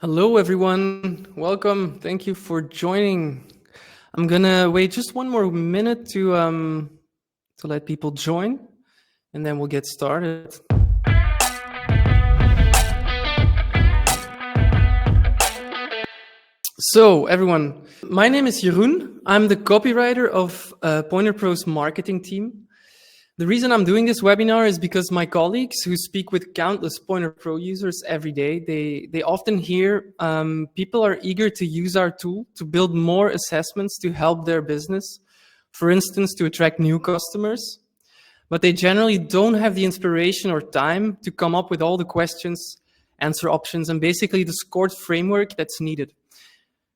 Hello, everyone. Welcome. Thank you for joining. I'm gonna wait just one more minute to let people join, and then we'll get started. So, everyone, my name is Jeroen. I'm the copywriter of Pointerpro's marketing team. The reason I'm doing this webinar is because my colleagues who speak with countless Pointerpro users every day, they often hear people are eager to use our tool to build more assessments to help their business, for instance, to attract new customers. But they generally don't have the inspiration or time to come up with all the questions, answer options, and basically the scored framework that's needed.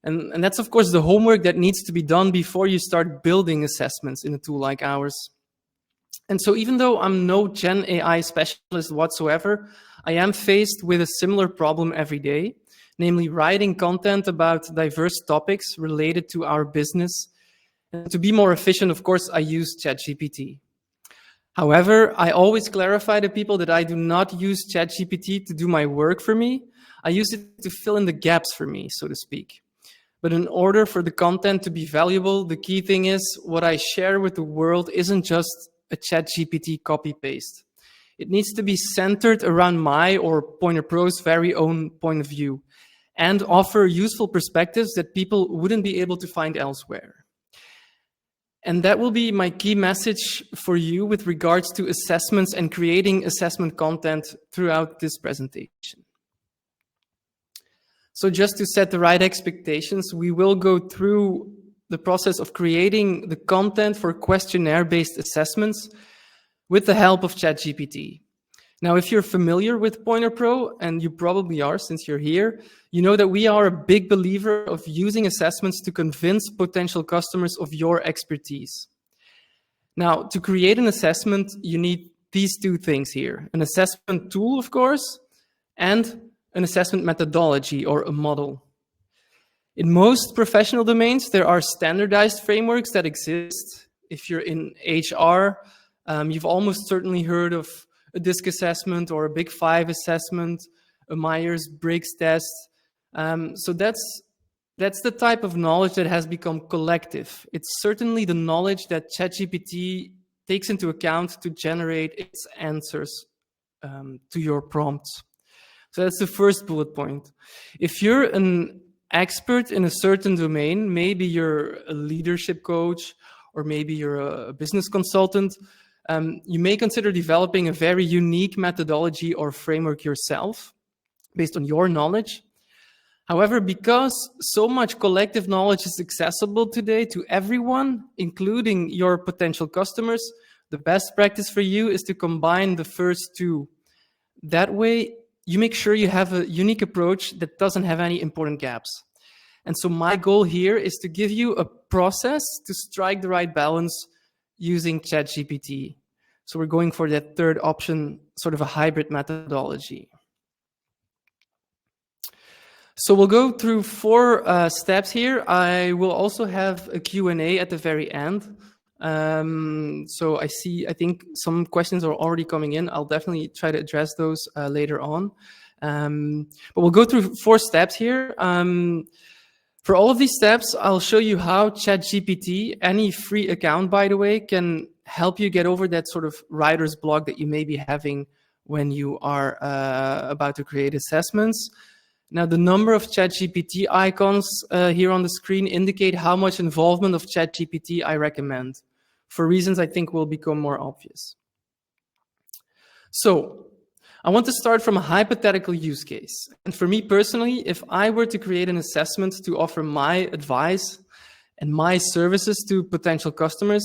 And that's, of course, the homework that needs to be done before you start building assessments in a tool like ours. And so even though I'm no Gen AI specialist whatsoever, I am faced with a similar problem every day, namely writing content about diverse topics related to our business. And to be more efficient, of course, I use ChatGPT. However, I always clarify to people that I do not use ChatGPT to do my work for me. I use it to fill in the gaps for me, so to speak. But in order for the content to be valuable, the key thing is what I share with the world isn't just a ChatGPT copy-paste. It needs to be centered around my or Pointerpro's very own point of view and offer useful perspectives that people wouldn't be able to find elsewhere. And that will be my key message for you with regards to assessments and creating assessment content throughout this presentation. So just to set the right expectations, we will go through the process of creating the content for questionnaire-based assessments with the help of ChatGPT. Now, if you're familiar with Pointerpro, and you probably are since you're here, you know that we are a big believer of using assessments to convince potential customers of your expertise. Now, to create an assessment, you need these two things here: an assessment tool, of course, and an assessment methodology or a model. In most professional domains, there are standardized frameworks that exist. If you're in HR, you've almost certainly heard of a DISC assessment or a Big Five assessment, a Myers-Briggs test. So that's the type of knowledge that has become collective. It's certainly the knowledge that ChatGPT takes into account to generate its answers to your prompts. So that's the first bullet point. If you're an expert in a certain domain, maybe you're a leadership coach, or maybe you're a business consultant, you may consider developing a very unique methodology or framework yourself based on your knowledge. However, because so much collective knowledge is accessible today to everyone, including your potential customers, the best practice for you is to combine the first two. That way, you make sure you have a unique approach that doesn't have any important gaps. And so my goal here is to give you a process to strike the right balance using ChatGPT. So we're going for that third option, sort of a hybrid methodology. So we'll go through 4 steps here. I will also have a Q&A at the very end. So I think some questions are already coming in. I'll definitely try to address those later on. But we'll go through 4 steps here. For all of these steps, I'll show you how ChatGPT, any free account, by the way, can help you get over that sort of writer's block that you may be having when you are about to create assessments. Now, the number of ChatGPT icons here on the screen indicate how much involvement of ChatGPT I recommend, for reasons I think will become more obvious. So, I want to start from a hypothetical use case. And for me personally, if I were to create an assessment to offer my advice and my services to potential customers,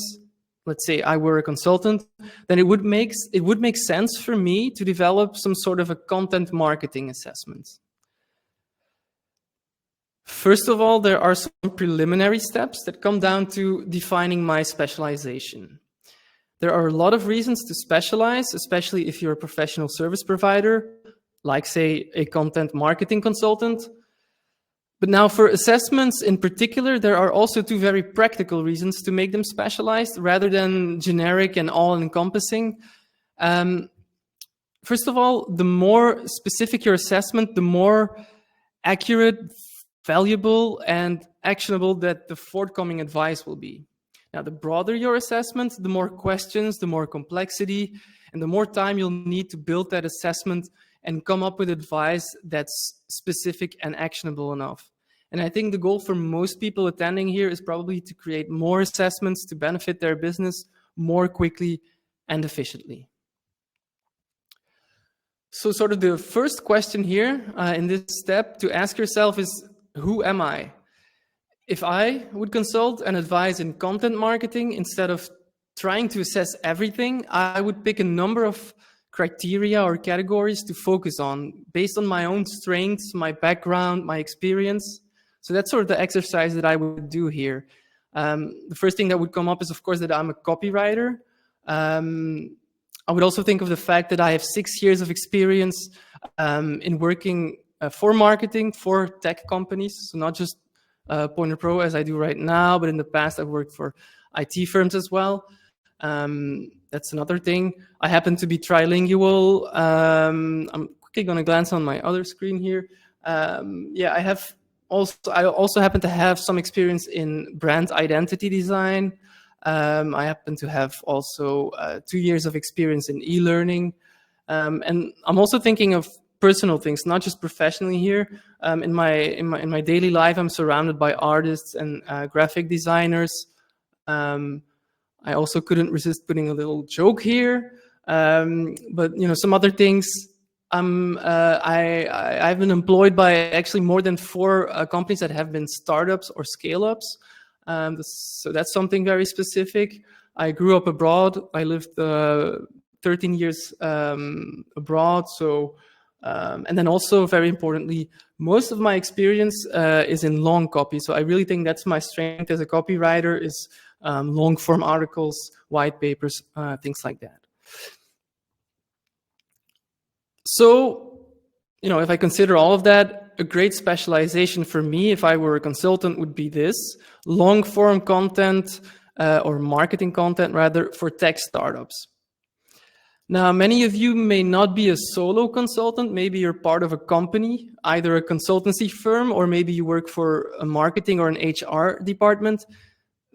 let's say I were a consultant, then it would make sense for me to develop some sort of a content marketing assessment. First of all, there are some preliminary steps that come down to defining my specialization. There are a lot of reasons to specialize, especially if you're a professional service provider, like, say, a content marketing consultant. But now for assessments in particular, there are also 2 very practical reasons to make them specialized rather than generic and all-encompassing. First of all, the more specific your assessment, the more accurate, valuable, and actionable that the forthcoming advice will be. Now, the broader your assessment, the more questions, the more complexity, and the more time you'll need to build that assessment and come up with advice that's specific and actionable enough. And I think the goal for most people attending here is probably to create more assessments to benefit their business more quickly and efficiently. So sort of the first question here in this step to ask yourself is, who am I? If I would consult and advise in content marketing, instead of trying to assess everything, I would pick a number of criteria or categories to focus on based on my own strengths, my background, my experience. So that's sort of the exercise that I would do here. The first thing that would come up is, of course, that I'm a copywriter. I would also think of the fact that I have 6 years of experience in working for marketing for tech companies. So not just Pointerpro as I do right now, but in the past I've worked for IT firms as well. That's another thing. I happen to be trilingual. I'm quickly going to glance on my other screen here. I also happen to have some experience in brand identity design. I happen to have also 2 years of experience in e-learning. And I'm also thinking of personal things, not just professionally here. In my daily life, I'm surrounded by artists and graphic designers. I also couldn't resist putting a little joke here. But some other things. I've been employed by actually more than 4 companies that have been startups or scale-ups. So that's something very specific. I grew up abroad. I lived 13 years abroad. So, and then also very importantly, most of my experience is in long copy. So I really think that's my strength as a copywriter is long form articles, white papers, things like that. So, if I consider all of that, a great specialization for me, if I were a consultant, would be this: long form content or marketing content, rather, for tech startups. Now, many of you may not be a solo consultant. Maybe you're part of a company, either a consultancy firm, or maybe you work for a marketing or an HR department.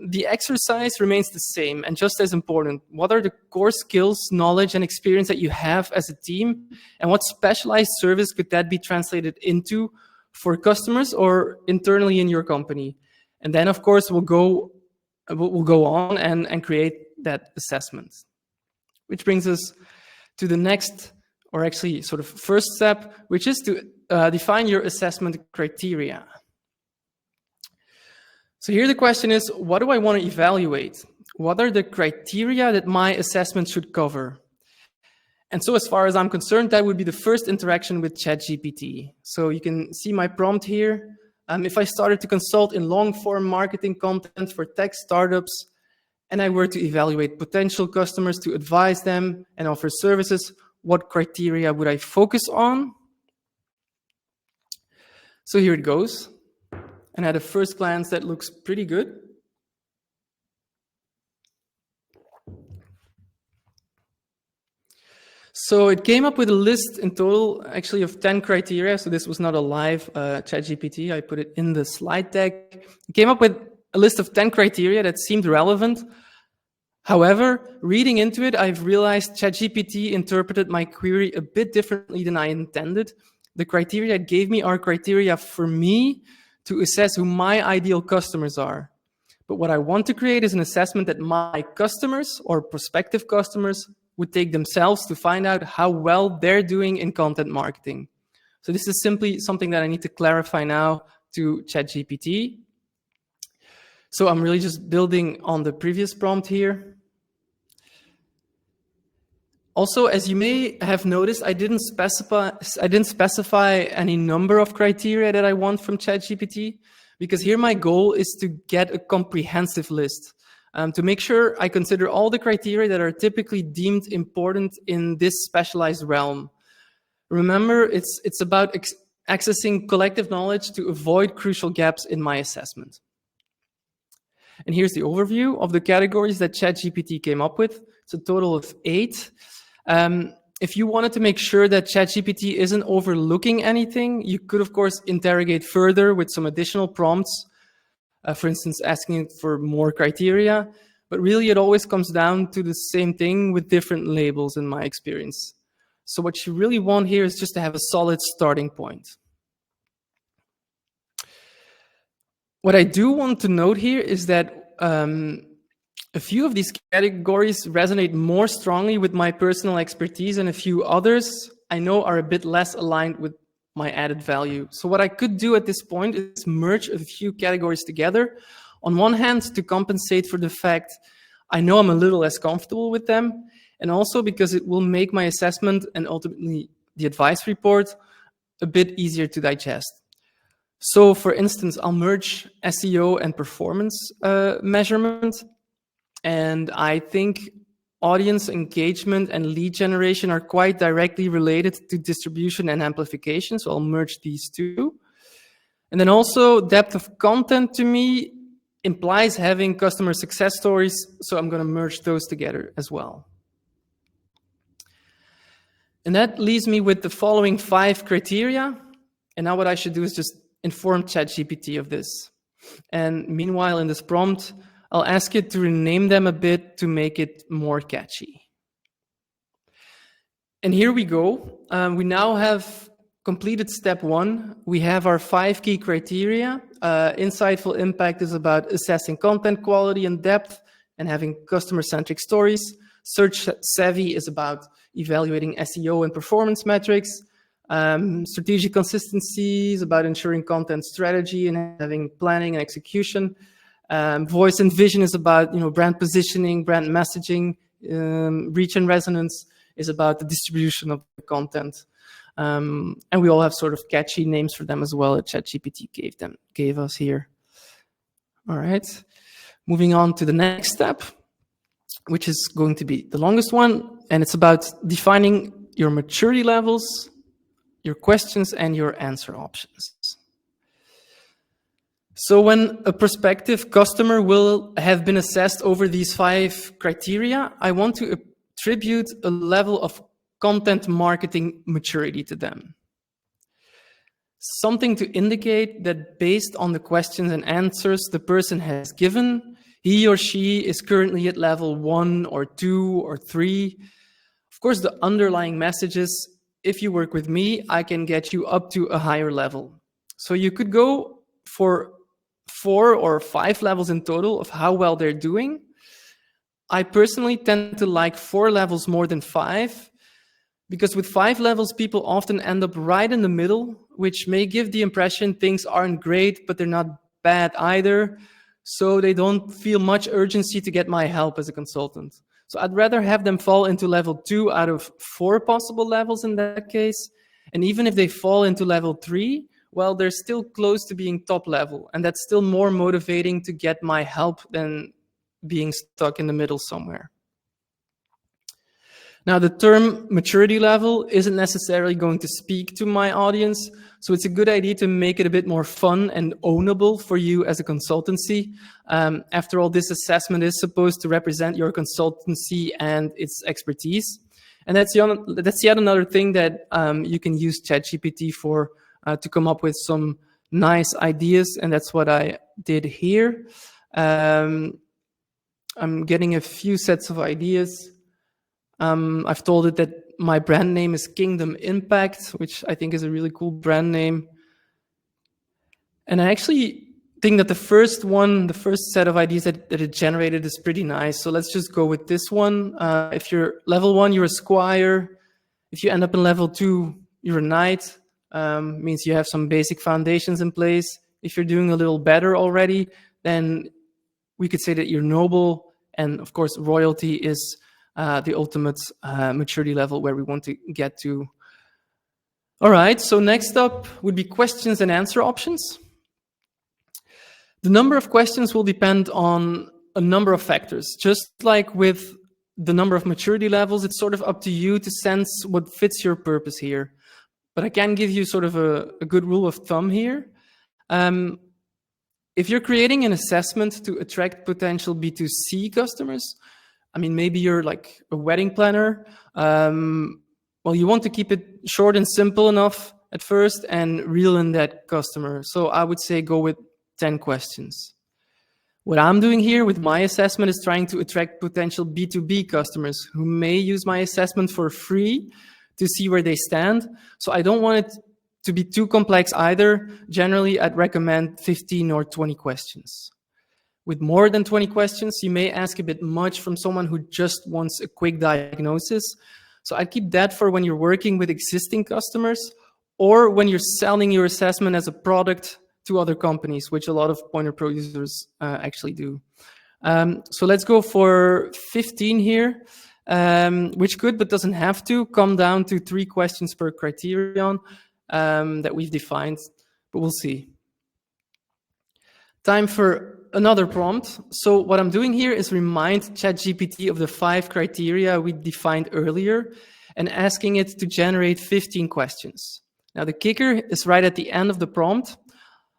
The exercise remains the same and just as important. What are the core skills, knowledge, and experience that you have as a team? And what specialized service could that be translated into for customers or internally in your company? And then, of course, we'll go on and create that assessment. Which brings us to the next, or actually sort of first step, which is to define your assessment criteria. So here the question is, what do I want to evaluate? What are the criteria that my assessment should cover? And so as far as I'm concerned, that would be the first interaction with ChatGPT. So you can see my prompt here. If I started to consult in long-form marketing content for tech startups, and I were to evaluate potential customers to advise them and offer services, what criteria would I focus on? So here it goes. And at a first glance, that looks pretty good. So it came up with a list in total, actually, of 10 criteria. So this was not a live ChatGPT. I put it in the slide deck. It came up with a list of 10 criteria that seemed relevant. However, reading into it, I've realized ChatGPT interpreted my query a bit differently than I intended. The criteria it gave me are criteria for me to assess who my ideal customers are. But what I want to create is an assessment that my customers or prospective customers would take themselves to find out how well they're doing in content marketing. So this is simply something that I need to clarify now to ChatGPT. So I'm really just building on the previous prompt here. Also, as you may have noticed, I didn't specify any number of criteria that I want from ChatGPT, because here my goal is to get a comprehensive list, to make sure I consider all the criteria that are typically deemed important in this specialized realm. Remember, it's about accessing collective knowledge to avoid crucial gaps in my assessment. And here's the overview of the categories that ChatGPT came up with. It's a total of 8. If you wanted to make sure that ChatGPT isn't overlooking anything, you could, of course, interrogate further with some additional prompts, for instance, asking it for more criteria. But really, it always comes down to the same thing with different labels in my experience. So what you really want here is just to have a solid starting point. What I do want to note here is that a few of these categories resonate more strongly with my personal expertise, and a few others I know are a bit less aligned with my added value. So what I could do at this point is merge a few categories together. On one hand, to compensate for the fact I know I'm a little less comfortable with them, and also because it will make my assessment and ultimately the advice report a bit easier to digest. So for instance, I'll merge SEO and performance measurement. And I think audience engagement and lead generation are quite directly related to distribution and amplification. So I'll merge these two. And then also depth of content to me implies having customer success stories. So I'm going to merge those together as well. And that leaves me with the following 5 criteria. And now what I should do is just inform ChatGPT of this. And meanwhile, in this prompt, I'll ask it to rename them a bit to make it more catchy. And here we go. We now have completed step 1. We have our 5 key criteria. Insightful impact is about assessing content quality and depth and having customer-centric stories. Search savvy is about evaluating SEO and performance metrics. Strategic consistency is about ensuring content strategy and having planning and execution. Voice and vision is about brand positioning, brand messaging. Reach and resonance is about the distribution of the content. And we all have sort of catchy names for them as well that ChatGPT gave us here. All right, moving on to the next step, which is going to be the longest one, and it's about defining your maturity levels, your questions, and your answer options. So when a prospective customer will have been assessed over these 5 criteria, I want to attribute a level of content marketing maturity to them. Something to indicate that based on the questions and answers the person has given, he or she is currently at level 1 or 2 or 3. Of course, the underlying message is, if you work with me, I can get you up to a higher level. So you could go for 4 or 5 levels in total of how well they're doing. I personally tend to like 4 levels more than 5, because with 5 levels, people often end up right in the middle, which may give the impression things aren't great, but they're not bad either. So they don't feel much urgency to get my help as a consultant. So I'd rather have them fall into level 2 out of 4 possible levels in that case. And even if they fall into level 3, well, they're still close to being top level. And that's still more motivating to get my help than being stuck in the middle somewhere. Now, the term maturity level isn't necessarily going to speak to my audience, so it's a good idea to make it a bit more fun and ownable for you as a consultancy. After all, this assessment is supposed to represent your consultancy and its expertise. And that's yet another thing that you can use ChatGPT for, to come up with some nice ideas, and that's what I did here. I'm getting a few sets of ideas. I've told it that my brand name is Kingdom Impact, which I think is a really cool brand name. And I actually think that the first set of ideas that it generated is pretty nice. So let's just go with this one. If you're level 1, you're a squire. If you end up in level 2, you're a knight. Means you have some basic foundations in place. If you're doing a little better already, then we could say that you're noble. And of course, royalty is the ultimate maturity level where we want to get to. All right, so next up would be questions and answer options. The number of questions will depend on a number of factors. Just like with the number of maturity levels, it's sort of up to you to sense what fits your purpose here. But I can give you sort of a good rule of thumb here. If you're creating an assessment to attract potential B2C customers, I mean, maybe you're like a wedding planner. well, you want to keep it short and simple enough at first and reel in that customer. So I would say go with 10 questions. What I'm doing here with my assessment is trying to attract potential B2B customers who may use my assessment for free to see where they stand. So I don't want it to be too complex either. Generally, I'd recommend 15 or 20 questions. With more than 20 questions, you may ask a bit much from someone who just wants a quick diagnosis. So I'd keep that for when you're working with existing customers or when you're selling your assessment as a product to other companies, which a lot of Pointerpro users actually do. So let's go for 15 here, which could, but doesn't have to, come down to 3 questions per criterion that we've defined, but we'll see. Time for another prompt. So what I'm doing here is remind ChatGPT of the 5 criteria we defined earlier and asking it to generate 15 questions. Now the kicker is right at the end of the prompt.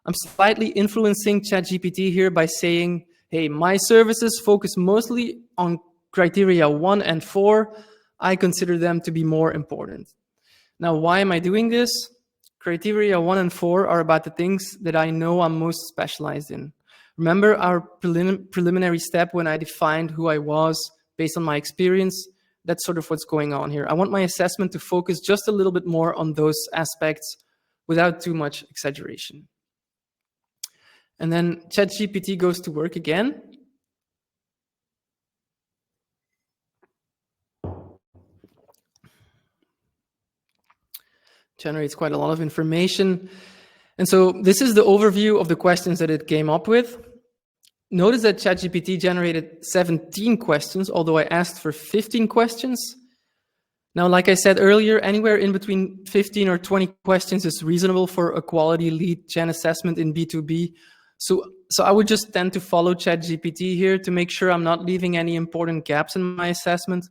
I'm slightly influencing ChatGPT here by saying, hey, my services focus mostly on criteria 1 and 4. I consider them to be more important. Now, why am I doing this? Criteria 1 and 4 are about the things that I know I'm most specialized in. Remember our preliminary step when I defined who I was based on my experience? That's sort of what's going on here. I want my assessment to focus just a little bit more on those aspects without too much exaggeration. And then ChatGPT goes to work again. Generates quite a lot of information. And so this is the overview of the questions that it came up with. Notice that ChatGPT generated 17 questions, although I asked for 15 questions. Now, like I said earlier, anywhere in between 15 or 20 questions is reasonable for a quality lead gen assessment in B2B. So I would just tend to follow ChatGPT here to make sure I'm not leaving any important gaps in my assessment.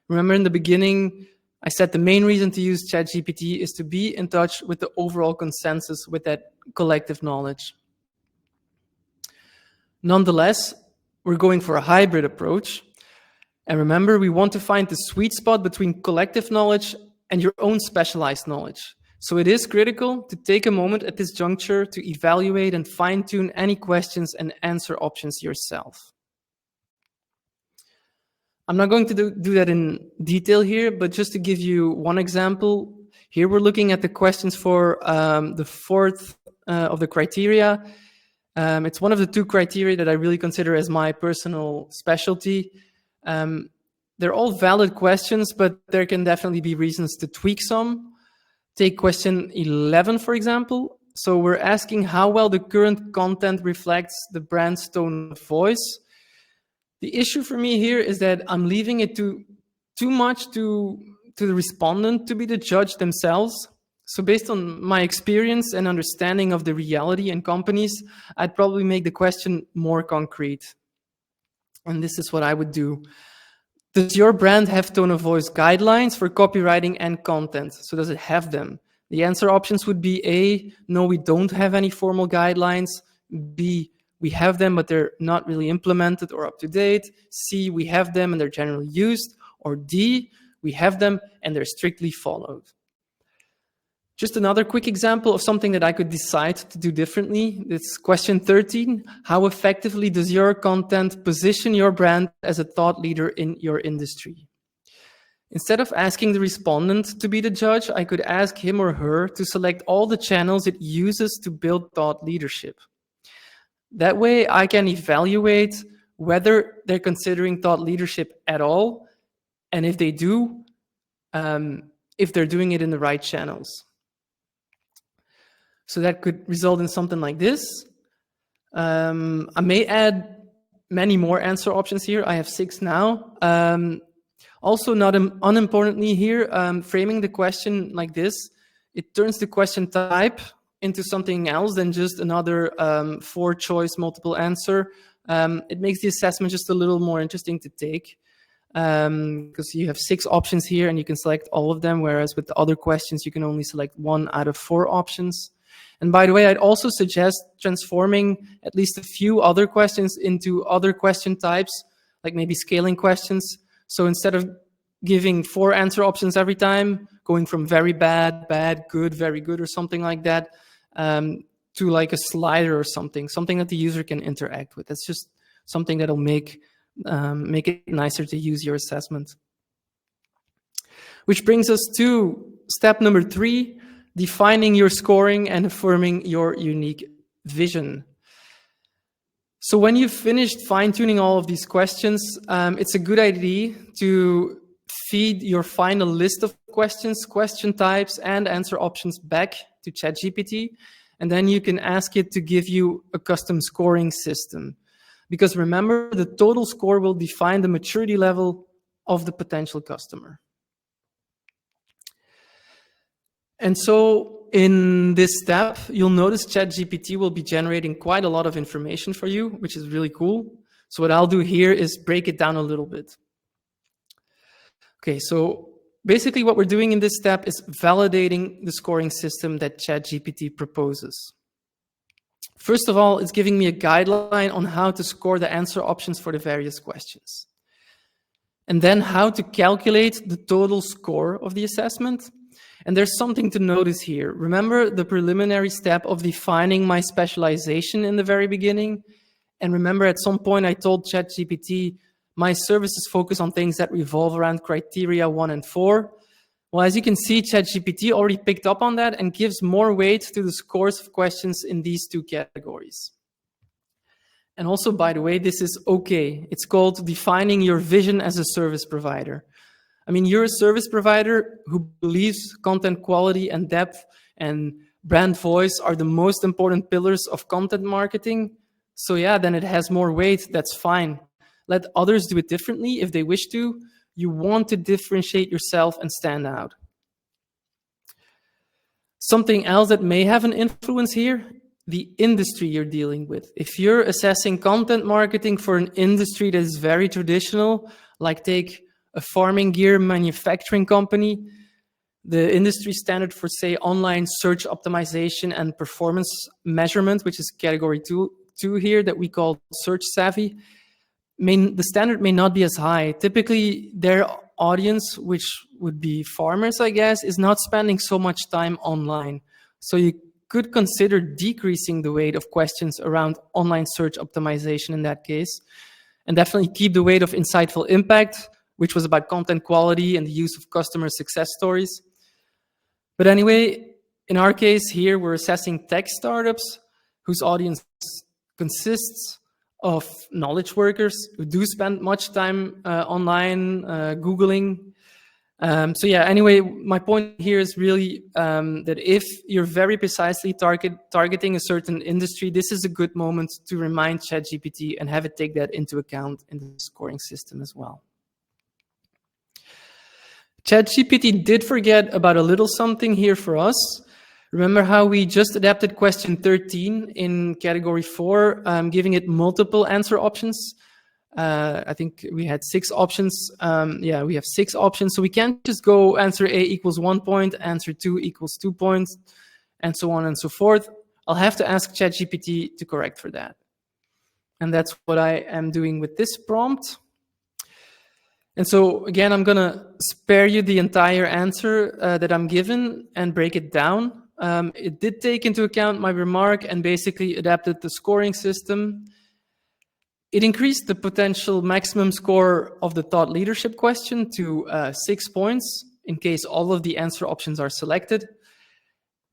Remember in the beginning, I said the main reason to use ChatGPT is to be in touch with the overall consensus, with that collective knowledge. Nonetheless, we're going for a hybrid approach. And remember, we want to find the sweet spot between collective knowledge and your own specialized knowledge. So it is critical to take a moment at this juncture to evaluate and fine-tune any questions and answer options yourself. I'm not going to do that in detail here, but just to give you one example, here we're looking at the questions for the 4th of the criteria. It's one of the 2 criteria that I really consider as my personal specialty. They're all valid questions, but there can definitely be reasons to tweak some. Take question 11, for example. So we're asking how well the current content reflects the brand's tone of voice. The issue for me here is that I'm leaving it too much to the respondent to be the judge themselves. So based on my experience and understanding of the reality in companies, I'd probably make the question more concrete. And this is what I would do. Does your brand have tone of voice guidelines for copywriting and content? So does it have them? The answer options would be A, no, we don't have any formal guidelines. B, we have them, but they're not really implemented or up to date. C, we have them and they're generally used. Or D, we have them and they're strictly followed. Just another quick example of something that I could decide to do differently. It's question 13. How effectively does your content position your brand as a thought leader in your industry? Instead of asking the respondent to be the judge, I could ask him or her to select all the channels it uses to build thought leadership. That way I can evaluate whether they're considering thought leadership at all, and if they do, if they're doing it in the right channels. So that could result in something like this. I may add many more answer options here. I have 6 now. Also, not unimportantly here, framing the question like this, it turns the question type into something else than just another 4-choice multiple answer. It makes the assessment just a little more interesting to take because you have 6 options here and you can select all of them, whereas with the other questions, you can only select 1 out of 4 options. And by the way, I'd also suggest transforming at least a few other questions into other question types, like maybe scaling questions. So instead of giving 4 answer options every time, going from very bad, bad, good, very good, or something like that, to like a slider or something that the user can interact with. That's just something that'll make it nicer to use your assessment. Which brings us to step number 3, defining your scoring and affirming your unique vision. So when you've finished fine-tuning all of these questions, it's a good idea to feed your final list of questions, question types, and answer options back to ChatGPT, and then you can ask it to give you a custom scoring system. Because remember, the total score will define the maturity level of the potential customer. And so in this step, you'll notice ChatGPT will be generating quite a lot of information for you, which is really cool. So what I'll do here is break it down a little bit. Okay, so basically what we're doing in this step is validating the scoring system that ChatGPT proposes. First of all, it's giving me a guideline on how to score the answer options for the various questions. And then how to calculate the total score of the assessment. And there's something to notice here. Remember the preliminary step of defining my specialization in the very beginning? And remember at some point I told ChatGPT, my services focus on things that revolve around criteria 1 and 4. Well, as you can see, ChatGPT already picked up on that and gives more weight to the scores of questions in these 2 categories. And also, by the way, this is okay. It's called defining your vision as a service provider. I mean, you're a service provider who believes content quality and depth and brand voice are the most important pillars of content marketing. So yeah, then it has more weight. That's fine. Let others do it differently if they wish to. You want to differentiate yourself and stand out. Something else that may have an influence here, the industry you're dealing with. If you're assessing content marketing for an industry that is very traditional, like take a farming gear manufacturing company, the industry standard for, say, online search optimization and performance measurement, which is category 2 here that we call search savvy, the standard may not be as high. Typically, their audience, which would be farmers, I guess, is not spending so much time online. So you could consider decreasing the weight of questions around online search optimization in that case, and definitely keep the weight of insightful impact, which was about content quality and the use of customer success stories. But anyway, in our case here, we're assessing tech startups whose audience consists of knowledge workers who do spend much time online, Googling. So yeah, anyway, my point here is really that if you're very precisely targeting a certain industry, this is a good moment to remind ChatGPT and have it take that into account in the scoring system as well. ChatGPT did forget about a little something here for us. Remember how we just adapted question 13 in category 4, giving it multiple answer options? I think we had 6 options. Yeah, we have 6 options. So we can't just go answer A equals 1 point, answer 2 equals 2 points, and so on and so forth. I'll have to ask ChatGPT to correct for that. And that's what I am doing with this prompt. And so again, I'm gonna spare you the entire answer that I'm given and break it down. It did take into account my remark and basically adapted the scoring system. It increased the potential maximum score of the thought leadership question to 6 points in case all of the answer options are selected.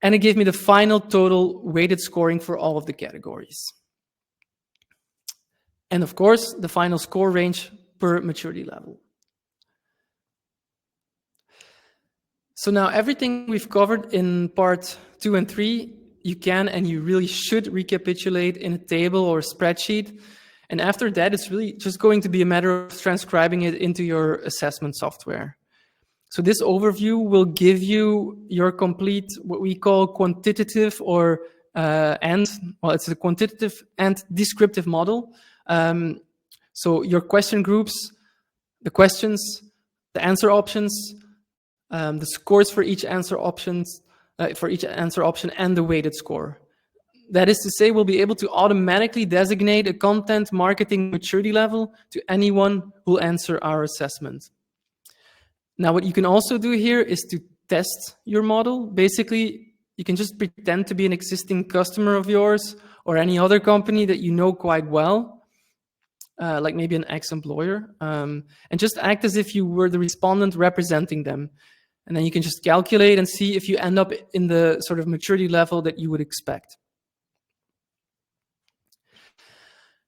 And it gave me the final total weighted scoring for all of the categories. And of course, the final score range per maturity level. So now everything we've covered in part 2 and 3, you can and you really should recapitulate in a table or a spreadsheet. And after that, it's really just going to be a matter of transcribing it into your assessment software. So this overview will give you your complete, what we call quantitative or it's a quantitative and descriptive model. So your question groups, the questions, the answer options, the scores for each answer option, and the weighted score. That is to say, we'll be able to automatically designate a content marketing maturity level to anyone who'll answer our assessment. Now, what you can also do here is to test your model. Basically, you can just pretend to be an existing customer of yours or any other company that you know quite well, like maybe an ex-employer, and just act as if you were the respondent representing them. And then you can just calculate and see if you end up in the sort of maturity level that you would expect.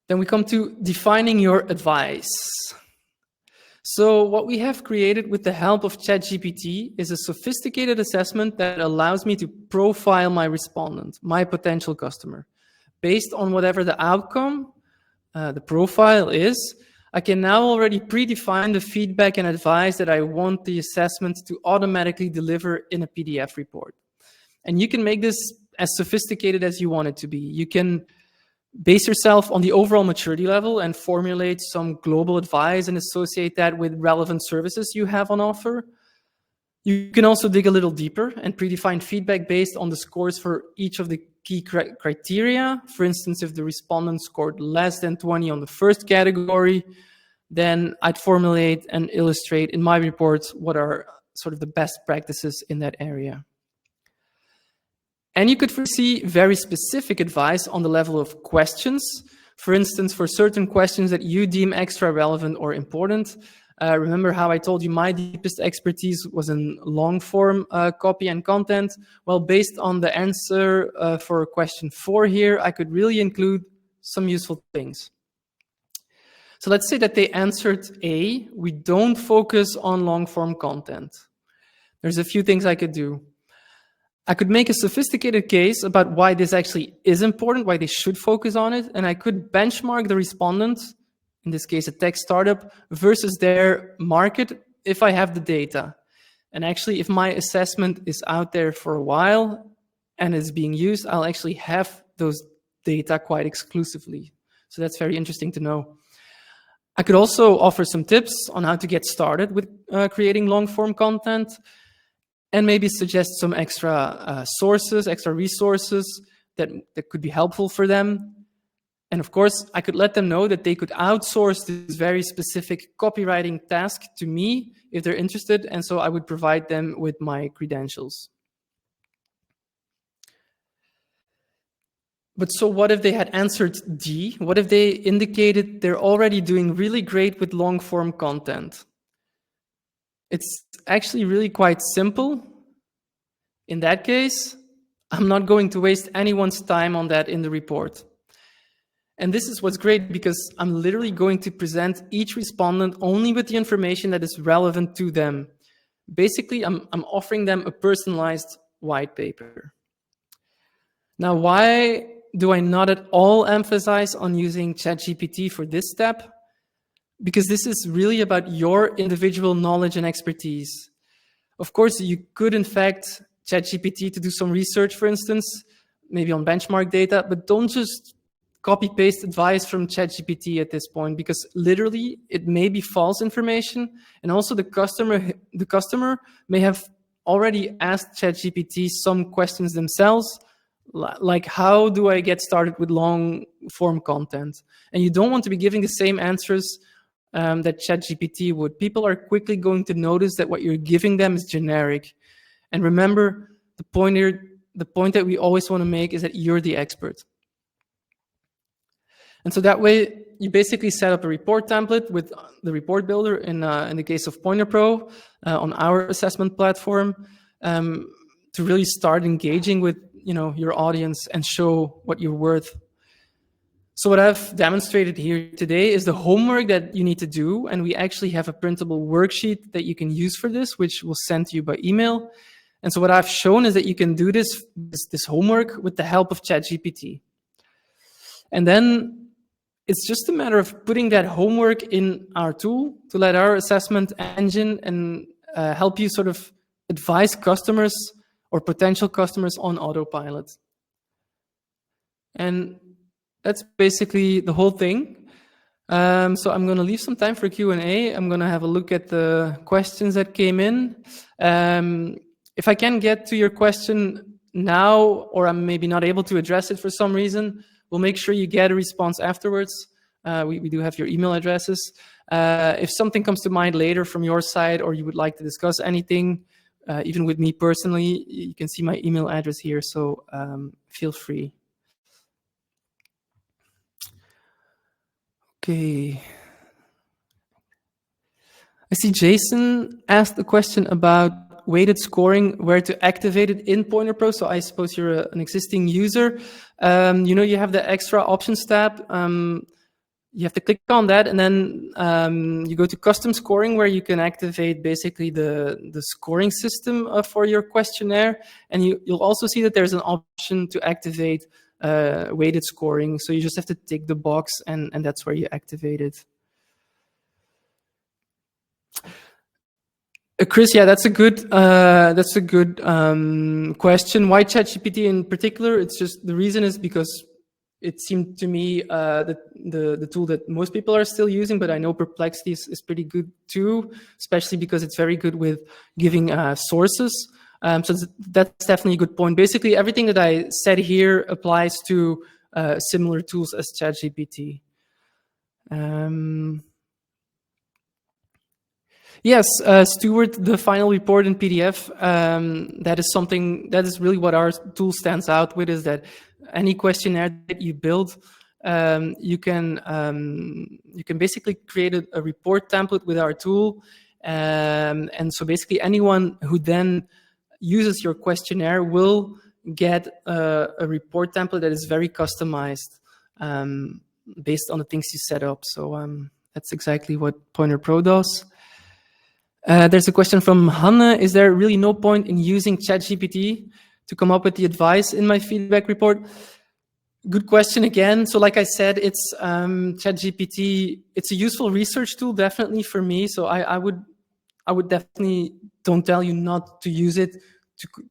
Then we come to defining your advice. So what we have created with the help of ChatGPT is a sophisticated assessment that allows me to profile my respondent, my potential customer. Based on whatever the outcome, the profile is, I can now already predefine the feedback and advice that I want the assessment to automatically deliver in a PDF report. And you can make this as sophisticated as you want it to be. You can base yourself on the overall maturity level and formulate some global advice and associate that with relevant services you have on offer. You can also dig a little deeper and predefine feedback based on the scores for each of the key criteria. For instance, if the respondent scored less than 20 on the first category, then I'd formulate and illustrate in my report what are sort of the best practices in that area. And you could foresee very specific advice on the level of questions. For instance, for certain questions that you deem extra relevant or important. Remember how I told you my deepest expertise was in long form copy and content? Well, based on the answer for question 4 here, I could really include some useful things. So let's say that they answered A, we don't focus on long form content. There's a few things I could do. I could make a sophisticated case about why this actually is important, why they should focus on it, and I could benchmark the respondent, in this case a tech startup, versus their market if I have the data. And actually, if my assessment is out there for a while and is being used, I'll actually have those data quite exclusively. So that's very interesting to know. I could also offer some tips on how to get started with creating long-form content, and maybe suggest some extra sources, extra resources that could be helpful for them. And of course, I could let them know that they could outsource this very specific copywriting task to me if they're interested, and so I would provide them with my credentials. But so what if they had answered D? What if they indicated they're already doing really great with long-form content? It's actually really quite simple. In that case, I'm not going to waste anyone's time on that in the report. And this is what's great, because I'm literally going to present each respondent only with the information that is relevant to them. Basically, I'm offering them a personalized white paper. Now, why do I not at all emphasize on using ChatGPT for this step? Because this is really about your individual knowledge and expertise. Of course, you could in fact ChatGPT to do some research, for instance, maybe on benchmark data, but don't just copy-paste advice from ChatGPT at this point, because literally it may be false information, and also the customer may have already asked ChatGPT some questions themselves, like how do I get started with long-form content? And you don't want to be giving the same answers that ChatGPT would. People are quickly going to notice that what you're giving them is generic. And remember, the point that we always want to make is that you're the expert. And so that way, you basically set up a report template with the report builder in the case of Pointerpro on our assessment platform to really start engaging with your audience and show what you're worth. So what I've demonstrated here today is the homework that you need to do, and we actually have a printable worksheet that you can use for this, which we'll send to you by email. And so what I've shown is that you can do this homework with the help of ChatGPT. And then it's just a matter of putting that homework in our tool to let our assessment engine and help you sort of advise customers or potential customers on autopilot. And that's basically the whole thing. So I'm going to leave some time for Q&A. I'm going to have a look at the questions that came in. If I can get to your question now, or I'm maybe not able to address it for some reason, we'll make sure you get a response afterwards. We do have your email addresses. If something comes to mind later from your side, or you would like to discuss anything, even with me personally, you can see my email address here, so feel free. Okay. I see Jason asked a question about weighted scoring, where to activate it in Pointerpro. So I suppose you're an existing user. You have the extra options tab. You have to click on that, and then you go to custom scoring, where you can activate basically the scoring system for your questionnaire. And you'll also see that there's an option to activate weighted scoring. So you just have to tick the box, and that's where you activate it. Chris, yeah, that's a good question. Why ChatGPT in particular? It's just, the reason is because it seemed to me that the tool that most people are still using, but I know Perplexity is pretty good too, especially because it's very good with giving sources. So that's definitely a good point. Basically, everything that I said here applies to similar tools as ChatGPT. Yes, Stuart, the final report in PDF, that is something, that is really what our tool stands out with, is that any questionnaire that you build, you can basically create a report template with our tool. And so basically anyone who then uses your questionnaire will get a report template that is very customized based on the things you set up. So that's exactly what Pointerpro does. There's a question from Hanne. Is there really no point in using ChatGPT to come up with the advice in my feedback report? Good question again. So like I said, it's ChatGPT. It's a useful research tool, definitely for me. So I would definitely don't tell you not to use it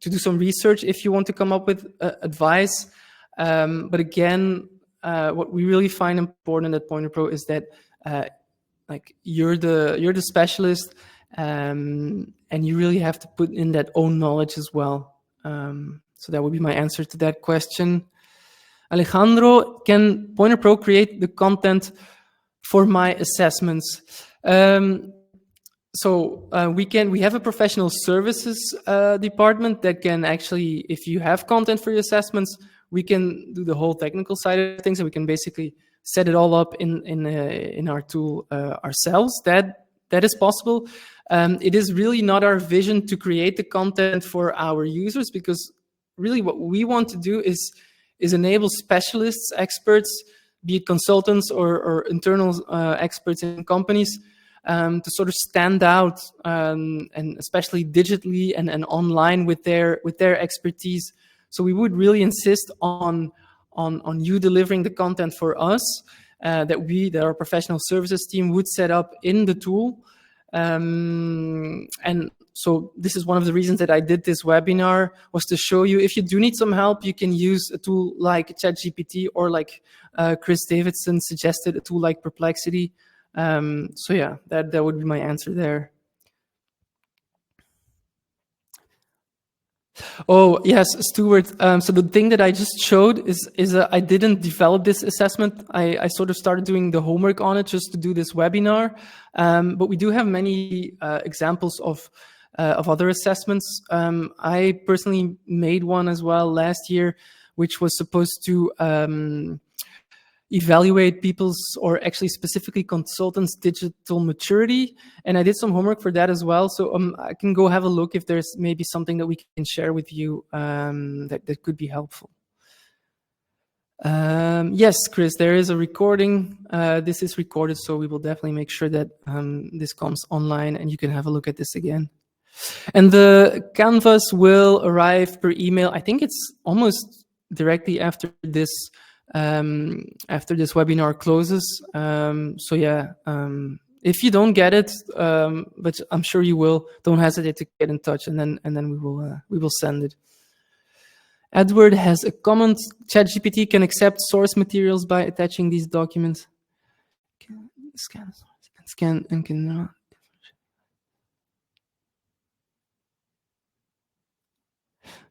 to do some research if you want to come up with advice. But again, what we really find important at Pointerpro is that like you're the specialist. And you really have to put in that own knowledge as well. So that would be my answer to that question. Alejandro, can Pointerpro create the content for my assessments? So we have a professional services department that can actually, if you have content for your assessments, we can do the whole technical side of things, and we can basically set it all up in our tool ourselves. That is possible. It is really not our vision to create the content for our users, because really what we want to do is enable specialists, experts, be it consultants or internal experts in companies, to sort of stand out, and especially digitally and online with their expertise. So we would really insist on you delivering the content for us, that our professional services team would set up in the tool. And so this is one of the reasons that I did this webinar, was to show you, if you do need some help, you can use a tool like ChatGPT, or like Chris Davidson suggested, a tool like Perplexity. So yeah, that would be my answer there. Oh yes, Stuart. So the thing that I just showed is I didn't develop this assessment. I sort of started doing the homework on it just to do this webinar. But we do have many examples of other assessments. I personally made one as well last year, which was supposed to evaluate people's, or actually specifically consultants' digital maturity. And I did some homework for that as well. So I can go have a look if there's maybe something that we can share with you that could be helpful. Yes, Chris, there is a recording. This is recorded, so we will definitely make sure that this comes online and you can have a look at this again. And the canvas will arrive per email. I think it's almost directly after this webinar closes. So yeah, if you don't get it, but I'm sure you will, don't hesitate to get in touch, and then we will send it. Edward has a comment. ChatGPT can accept source materials by attaching these documents. Scan and can.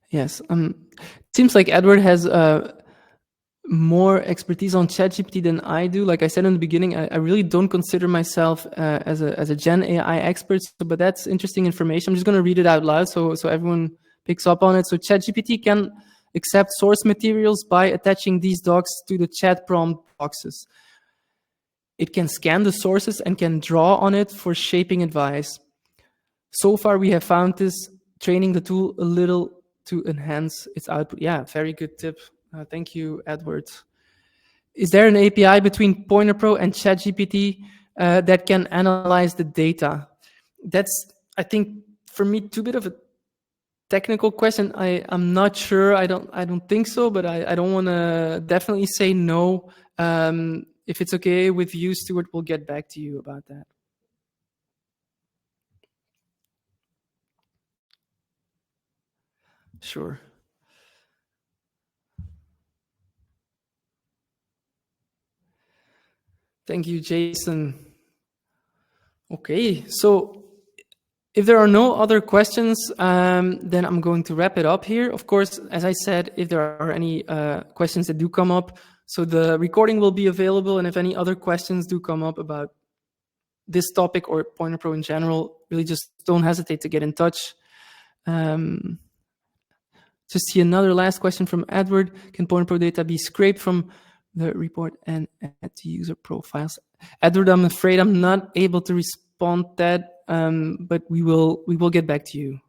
Yes. It seems like Edward has more expertise on ChatGPT than I do. Like I said in the beginning, I really don't consider myself as a Gen AI expert, but that's interesting information. I'm just going to read it out loud so everyone picks up on it. So ChatGPT can accept source materials by attaching these docs to the chat prompt boxes. It can scan the sources and can draw on it for shaping advice. So far, we have found this training the tool a little to enhance its output. Yeah, very good tip. Thank you, Edward. Is there an API between Pointerpro and ChatGPT that can analyze the data? That's, I think, for me, too bit of a technical question. I'm not sure. I don't think so, but I don't want to definitely say no. If it's okay with you, Stuart, we'll get back to you about that. Sure. Thank you, Jason. Okay, so if there are no other questions, then I'm going to wrap it up here. Of course, as I said, if there are any questions that do come up, so the recording will be available, and if any other questions do come up about this topic or Pointerpro in general, really just don't hesitate to get in touch. Just see another last question from Edward. Can Pointerpro data be scraped from the report and add to user profiles? Edward, I'm afraid I'm not able to respond to that, but we will get back to you.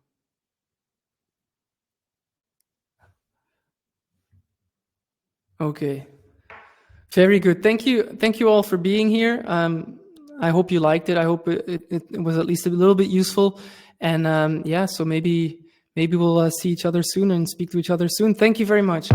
Okay. Very good. Thank you all for being here. I hope you liked it. I hope it was at least a little bit useful. And yeah, so maybe we'll see each other soon and speak to each other soon. Thank you very much.